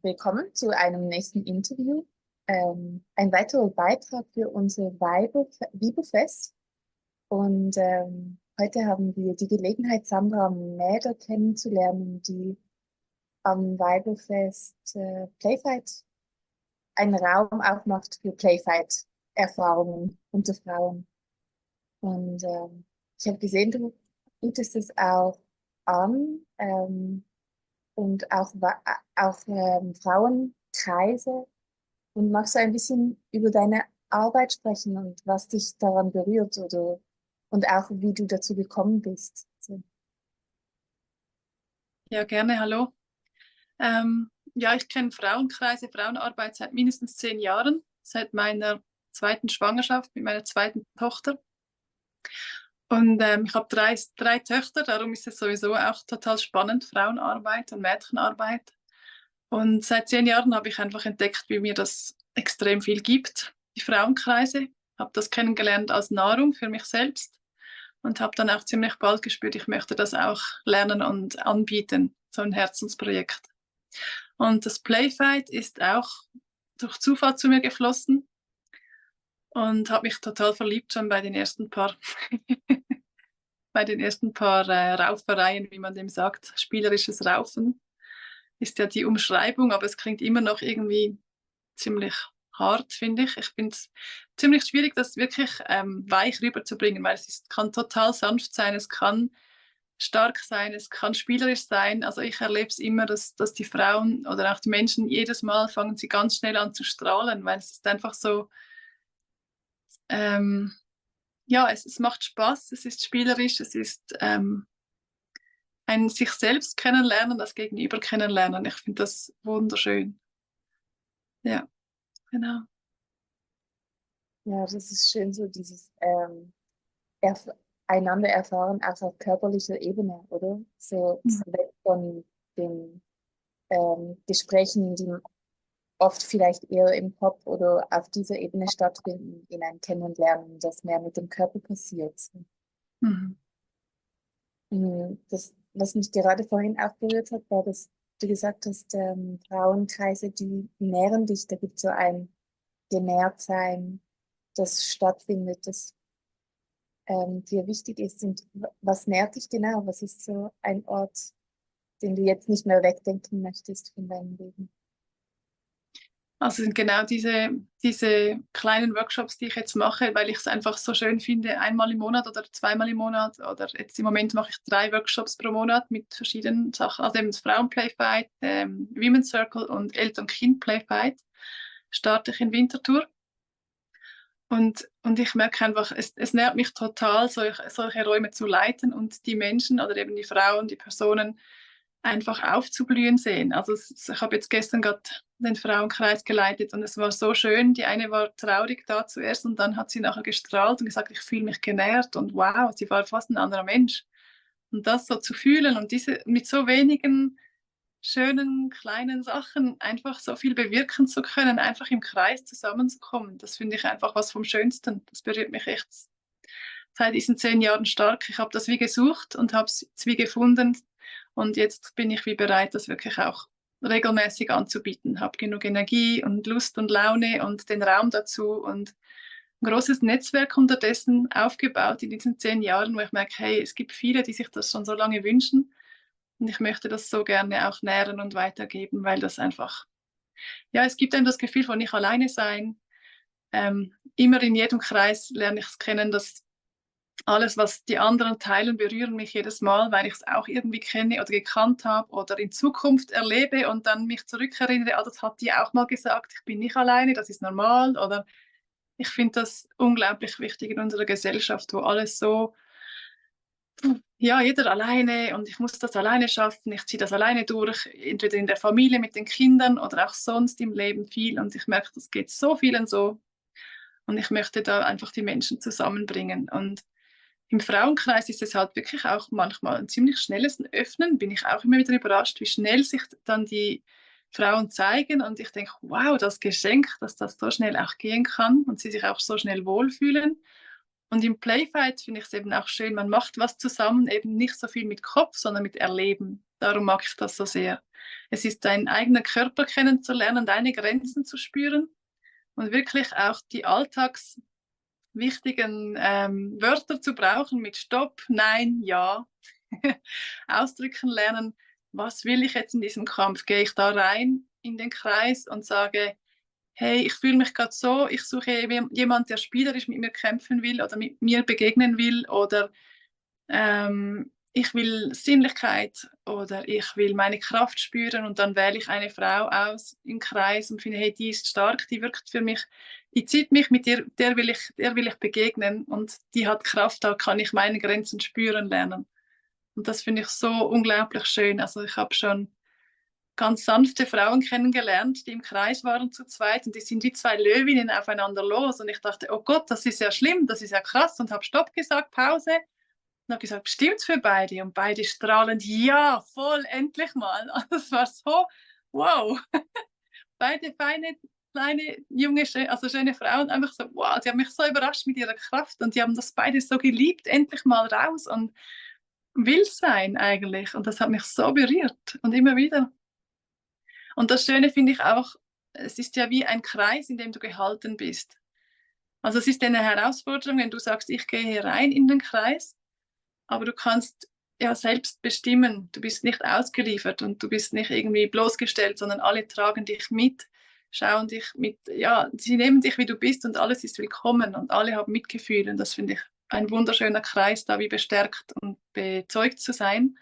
willkommen zu einem nächsten Interview. Ein weiterer Beitrag für unser Weiberfest. Und heute haben wir die Gelegenheit, Sandra Mäder kennenzulernen, die am Weiberfest Playfight einen Raum aufmacht für Playfight-Erfahrungen unter Frauen. Und ich habe gesehen, du bietest es auch an. Und auch Frauenkreise und magst du ein bisschen über deine Arbeit sprechen und was dich daran berührt oder und auch wie du dazu gekommen bist. So. Ja, gerne, hallo. Ja, ich kenne Frauenkreise, Frauenarbeit seit mindestens 10 Jahren, seit meiner zweiten Schwangerschaft mit meiner zweiten Tochter. Und ich habe drei Töchter, darum ist es sowieso auch total spannend, Frauenarbeit und Mädchenarbeit. Und seit 10 Jahren habe ich einfach entdeckt, wie mir das extrem viel gibt, die Frauenkreise. Habe das kennengelernt als Nahrung für mich selbst und habe dann auch ziemlich bald gespürt, ich möchte das auch lernen und anbieten, so ein Herzensprojekt. Und das Playfight ist auch durch Zufall zu mir geflossen und habe mich total verliebt schon bei den ersten paar Raufereien, wie man dem sagt, spielerisches Raufen ist ja die Umschreibung, aber es klingt immer noch irgendwie ziemlich hart, finde ich. Ich finde es ziemlich schwierig, das wirklich weich rüberzubringen, weil kann total sanft sein, es kann stark sein, es kann spielerisch sein. Also ich erlebe es immer, dass die Frauen oder auch die Menschen jedes Mal fangen sie ganz schnell an zu strahlen, weil es ist einfach so, ähm, ja, es macht Spaß, es ist spielerisch, es ist ein sich selbst kennenlernen, das Gegenüber kennenlernen. Ich finde das wunderschön. Ja, genau. Ja, das ist schön, so dieses erf einander erfahren, auch auf körperlicher Ebene, oder? So weg von den Gesprächen, die oft vielleicht eher im Kopf oder auf dieser Ebene stattfinden, in ein Kennenlernen, das mehr mit dem Körper passiert. Mhm. Das, was mich gerade vorhin auch berührt hat, war, dass du gesagt hast, Frauenkreise, die nähren dich, da gibt es so ein Genährtsein, das stattfindet, das dir wichtig ist. Und was nährt dich genau? Was ist so ein Ort, den du jetzt nicht mehr wegdenken möchtest von deinem Leben? Also sind genau diese kleinen Workshops, die ich jetzt mache, weil ich es einfach so schön finde, einmal im Monat oder zweimal im Monat oder jetzt im Moment mache ich 3 Workshops pro Monat mit verschiedenen Sachen, also eben das Frauen-Playfight, Women's Circle und Eltern-Kind-Playfight starte ich in Winterthur. Und ich merke einfach, es nährt mich total, solche Räume zu leiten und die Menschen oder eben die Frauen, die Personen einfach aufzublühen sehen. Also ich habe jetzt gestern gerade den Frauenkreis geleitet und es war so schön. Die eine war traurig da zuerst und dann hat sie nachher gestrahlt und gesagt, ich fühle mich genährt und wow, sie war fast ein anderer Mensch. Und das so zu fühlen und diese mit so wenigen schönen kleinen Sachen einfach so viel bewirken zu können, einfach im Kreis zusammenzukommen, das finde ich einfach was vom Schönsten. Das berührt mich echt seit diesen 10 Jahren stark. Ich habe das wie gesucht und habe es wie gefunden und jetzt bin ich wie bereit, das wirklich auch regelmäßig anzubieten. Habe genug Energie und Lust und Laune und den Raum dazu und ein großes Netzwerk unterdessen aufgebaut in diesen 10 Jahren, wo ich merke, hey, es gibt viele, die sich das schon so lange wünschen und ich möchte das so gerne auch nähren und weitergeben, weil das einfach, ja, es gibt einem das Gefühl von nicht alleine sein. Immer in jedem Kreis lerne ich es kennen, dass alles, was die anderen teilen, berühren mich jedes Mal, weil ich es auch irgendwie kenne oder gekannt habe oder in Zukunft erlebe und dann mich zurückerinnere, das hat die auch mal gesagt, ich bin nicht alleine, das ist normal. Oder ich finde das unglaublich wichtig in unserer Gesellschaft, wo alles so, ja, jeder alleine und ich muss das alleine schaffen, ich ziehe das alleine durch, entweder in der Familie mit den Kindern oder auch sonst im Leben viel und ich merke, das geht so vielen so und ich möchte da einfach die Menschen zusammenbringen und im Frauenkreis ist es halt wirklich auch manchmal ein ziemlich schnelles Öffnen, bin ich auch immer wieder überrascht, wie schnell sich dann die Frauen zeigen und ich denke, wow, das Geschenk, dass das so schnell auch gehen kann und sie sich auch so schnell wohlfühlen. Und im Playfight finde ich es eben auch schön, man macht was zusammen, eben nicht so viel mit Kopf, sondern mit Erleben. darum mag ich das so sehr. Es ist deinen eigenen Körper kennenzulernen, deine Grenzen zu spüren und wirklich auch die alltagswichtigen Wörter zu brauchen mit Stopp, Nein, Ja. Ausdrücken lernen, was will ich jetzt in diesem Kampf? Gehe ich da rein in den Kreis und sage, hey, ich fühle mich gerade so, ich suche jemanden, der spielerisch mit mir kämpfen will oder mit mir begegnen will oder ich will Sinnlichkeit oder ich will meine Kraft spüren und dann wähle ich eine Frau aus im Kreis und finde, hey, die ist stark, die wirkt für mich, die zieht mich, mit der will ich begegnen und die hat Kraft, da kann ich meine Grenzen spüren lernen. Und das finde ich so unglaublich schön. Also ich habe schon ganz sanfte Frauen kennengelernt, die im Kreis waren zu zweit und die sind wie zwei Löwinnen aufeinander los und ich dachte, oh Gott, das ist ja schlimm, das ist ja krass und habe Stopp gesagt, Pause und habe gesagt, stimmt's für beide? Und beide strahlend, ja, voll, endlich mal. Das war so, wow. Beide feine, kleine, junge, also schöne Frauen, einfach so, wow, die haben mich so überrascht mit ihrer Kraft und die haben das beide so geliebt, endlich mal raus und will sein eigentlich. Und das hat mich so berührt und immer wieder. Und das Schöne finde ich auch, es ist ja wie ein Kreis, in dem du gehalten bist. Also es ist eine Herausforderung, wenn du sagst, ich gehe hier rein in den Kreis, aber du kannst ja selbst bestimmen. Du bist nicht ausgeliefert und du bist nicht irgendwie bloßgestellt, sondern alle tragen dich mit, schauen dich mit, ja, sie nehmen dich, wie du bist und alles ist willkommen und alle haben Mitgefühl und das finde ich ein wunderschöner Kreis, da wie bestärkt und bezeugt zu sein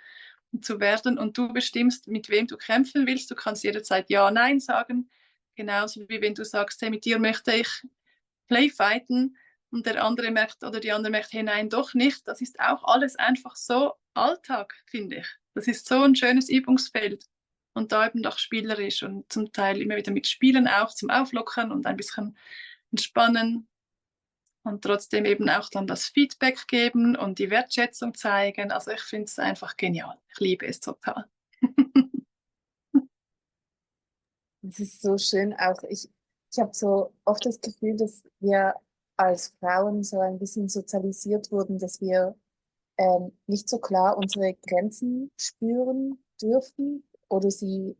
und zu werden und du bestimmst, mit wem du kämpfen willst. Du kannst jederzeit Ja, Nein sagen, genauso wie wenn du sagst, hey, mit dir möchte ich Playfighten und der andere merkt oder die andere merkt, hey, nein, doch nicht. Das ist auch alles einfach so Alltag, finde ich. Das ist so ein schönes Übungsfeld und da eben doch spielerisch und zum Teil immer wieder mit Spielen auch zum Auflockern und ein bisschen entspannen und trotzdem eben auch dann das Feedback geben und die Wertschätzung zeigen. Also ich finde es einfach genial. Ich liebe es total. Es ist so schön auch. Ich habe so oft das Gefühl, dass wir als Frauen so ein bisschen sozialisiert wurden, dass wir nicht so klar unsere Grenzen spüren dürfen oder sie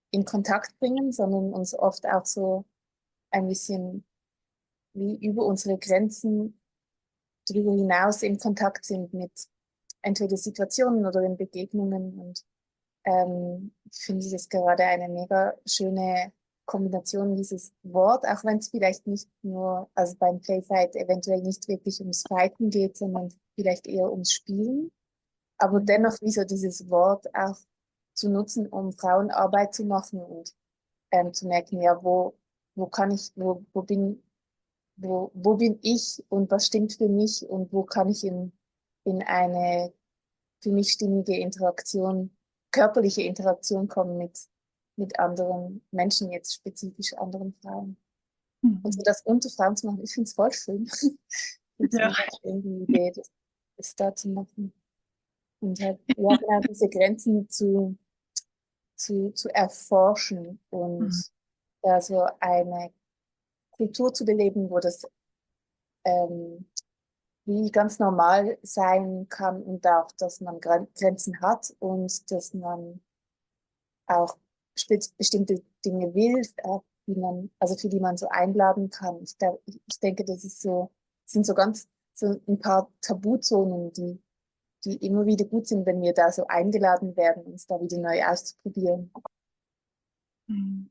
in Kontakt bringen, sondern uns oft auch so ein bisschen wie über unsere Grenzen darüber hinaus in Kontakt sind mit entweder Situationen oder in Begegnungen. Und ich finde das gerade eine mega schöne Kombination, dieses Wort, auch wenn es vielleicht nicht nur, also beim Playfight eventuell nicht wirklich ums Fighten geht, sondern vielleicht eher ums Spielen. Aber dennoch wie so dieses Wort auch zu nutzen, um Frauenarbeit zu machen und zu merken, ja, wo kann ich, wo bin ich und was stimmt für mich und wo kann ich in eine für mich stimmige Interaktion, körperliche Interaktion kommen mit anderen Menschen, jetzt spezifisch anderen Frauen. Und so das unter Frauen zu machen, ich finde es voll schön. Ich finde Ja. es mega schön, die Idee, das da zu machen. Und halt, ja, genau, diese Grenzen zu erforschen und da so eine Kultur zu beleben, wo das ähm, wie ganz normal sein kann und auch, dass man Grenzen hat und dass man auch bestimmte Dinge will, die man, also für die man so einladen kann. Ich denke, das ist so, sind so ganz so ein paar Tabuzonen, die immer wieder gut sind, wenn wir da so eingeladen werden, uns da wieder neu auszuprobieren. Mhm.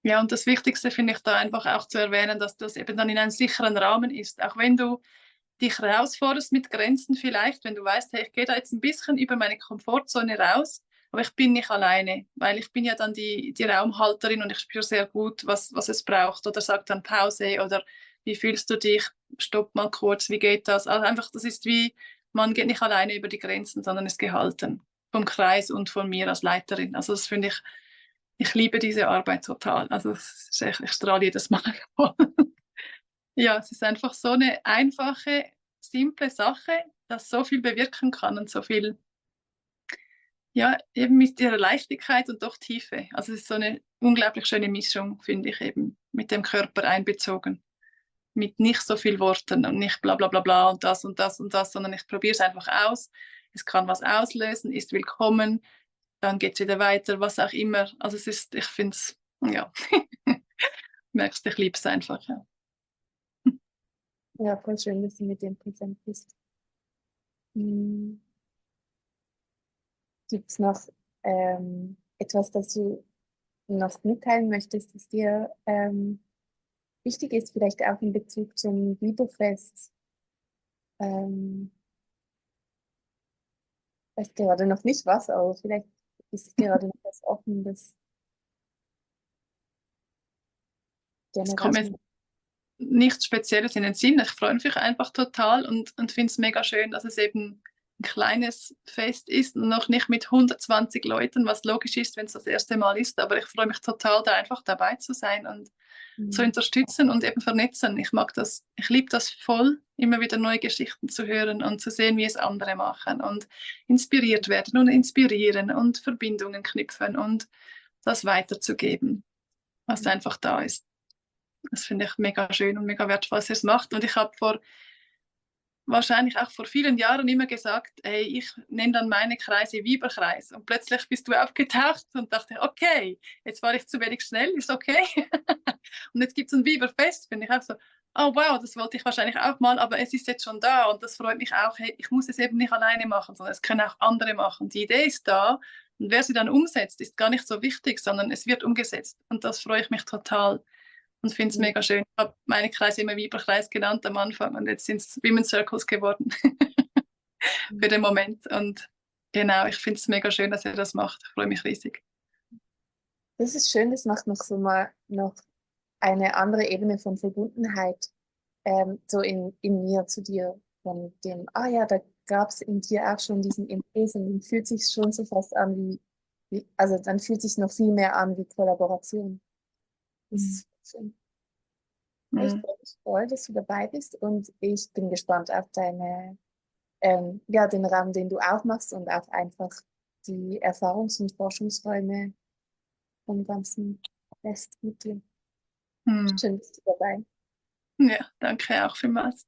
Ja, und das Wichtigste finde ich da einfach auch zu erwähnen, dass das eben dann in einem sicheren Rahmen ist. Auch wenn du dich herausforderst mit Grenzen vielleicht, wenn du weißt, hey, ich gehe da jetzt ein bisschen über meine Komfortzone raus, aber ich bin nicht alleine, weil ich bin ja dann die Raumhalterin und ich spüre sehr gut, was es braucht oder sag dann Pause oder wie fühlst du dich, stopp mal kurz, wie geht das? Also einfach, das ist wie, man geht nicht alleine über die Grenzen, sondern ist gehalten vom Kreis und von mir als Leiterin. Also das finde ich liebe diese Arbeit total. Also ich strahle jedes Mal vor. Ja, es ist einfach so eine einfache, simple Sache, das so viel bewirken kann und so viel, ja, eben mit ihrer Leichtigkeit und doch Tiefe. Also es ist so eine unglaublich schöne Mischung, finde ich eben, mit dem Körper einbezogen. Mit nicht so viel Worten und nicht bla bla bla bla und das und das und das, sondern ich probiere es einfach aus. es kann was auslösen, ist willkommen, dann geht es wieder weiter, was auch immer. Also es ist, ich finde es, ja, merkst, ich liebe es einfach. Ja. Ja, voll schön, dass du mit dem präsent bist. Hm. Gibt es noch etwas, das du noch mitteilen möchtest, das dir wichtig ist, vielleicht auch in Bezug zum Bibelfest? Ähm, Weiß gerade noch nicht was, aber vielleicht ist gerade noch was offen, das Es generell kommt mir schon. nichts Spezielles in den Sinn. Ich freue mich einfach total und finde es mega schön, dass es eben ein kleines Fest ist und noch nicht mit 120 Leuten, was logisch ist, wenn es das erste Mal ist. Aber ich freue mich total, da einfach dabei zu sein und zu Mhm. unterstützen und eben vernetzen. Ich mag das, ich liebe das voll, immer wieder neue Geschichten zu hören und zu sehen, wie es andere machen und inspiriert werden und inspirieren und Verbindungen knüpfen und das weiterzugeben, was einfach da ist. Das finde ich mega schön und mega wertvoll, was ihr es macht. Und ich habe wahrscheinlich auch vor vielen Jahren immer gesagt, hey, ich nenne dann meine Kreise Weiberkreis. Und plötzlich bist du aufgetaucht und dachte, okay, jetzt war ich zu wenig schnell, ist okay. Und jetzt gibt es ein Weiberfest, finde ich auch so, oh wow, das wollte ich wahrscheinlich auch mal, aber es ist jetzt schon da und das freut mich auch, hey, ich muss es eben nicht alleine machen, sondern es können auch andere machen. Die Idee ist da und wer sie dann umsetzt, ist gar nicht so wichtig, sondern es wird umgesetzt. Und das freue ich mich total und finde es Mhm. mega schön. Ich habe meine Kreise immer Weiberkreis genannt am Anfang und jetzt sind es Women's Circles geworden für den Moment. Und genau, ich finde es mega schön, dass ihr das macht. Ich freue mich riesig. Das ist schön, das macht noch so mal noch eine andere Ebene von Verbundenheit, so in mir zu dir, von dem, ah ja, da gab es in dir auch schon diesen Impuls und dann fühlt sich schon so fast an also dann fühlt sich noch viel mehr an wie Kollaboration. Das Mhm. ist schön. Ich Mhm. freue mich voll, dass du dabei bist und ich bin gespannt auf ja, den Rahmen, den du aufmachst und auch einfach die Erfahrungs- und Forschungsräume vom ganzen Fest mit dir. Mhm. Schön, dass du dabei. Ja, danke auch vielmals.